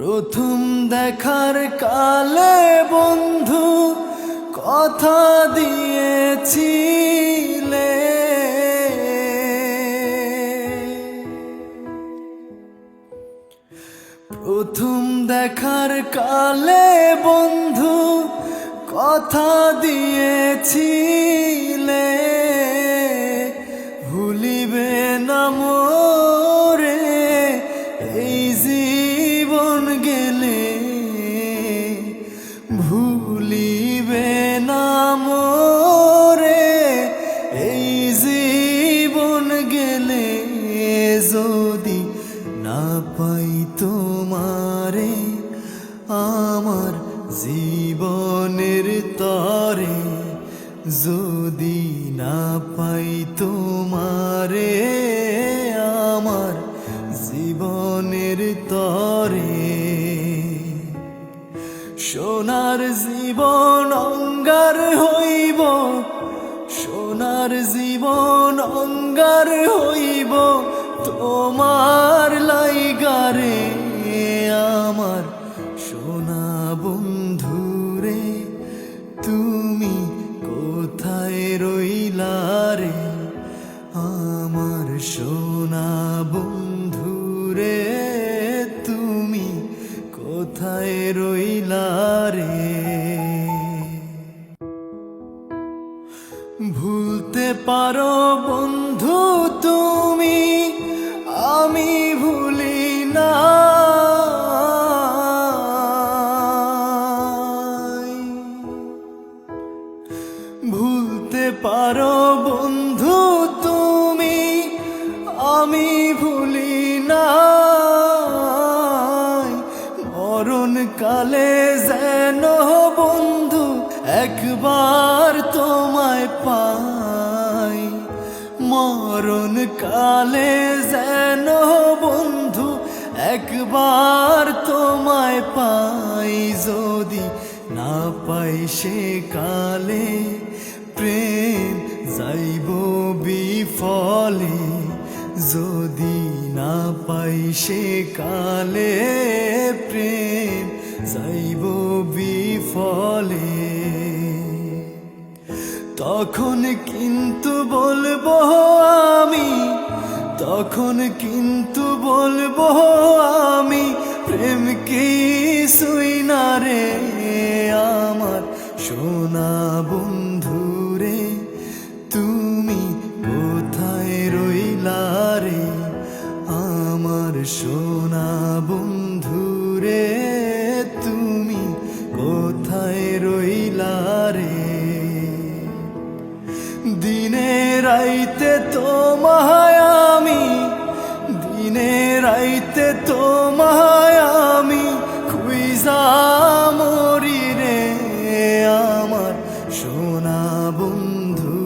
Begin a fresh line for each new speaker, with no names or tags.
প্রথম দেখার কালে বন্ধু কথা দিয়েছিলে, প্রথম দেখার কালে বন্ধু কথা দিয়েছিলে, ভুলিবে না মোরে এই জীবন গেলে, ভুলিবে না মোরে এই জীবন গেলে, যদি না পাই তোমারে আমার জীবনের তরে, যদি না পাই তোমারে আমার জীবনের তরে, সোনার জীবন অঙ্গার হইব, সোনার জীবন অঙ্গার হইব তোমার লাইগারে, আমার সোনা বন্ধুরে তুমি কোথায় রইলা রে, আমার সোনা বন্ধুরে তুমি কোথায় রইলা রে। ভুলতে পারো বন্ধু তুমি, আমি ভুলি না, ভুলতে পারো বন্ধু তুমি, আমি ভুলি না, মরণ কালে যেন বন্ধু একবার তোমায় পাই, মরণ কালে যেন বন্ধু একবার তোমায় পাই, যদি না পাই সে কালে প্রেম যাইব বিফলে, যদি না পাই সে কালে প্রেম যাইব বিফলে, তখন কিন্তু বলবো আমি, তখন কিন্তু বলবো আমি, প্রেম কিছুই না রে, আমার সোনা বন্ধুরে তুমি কোথায় রইলা রে, আমার সোনা বন্ধুরে তুমি কোথায় রইলা রে। দিনে রাইতে তোমায় আমি, দিনে রাইতে তোমায় আমি খুঁজা মরি রে, আমার সোনা বন্ধু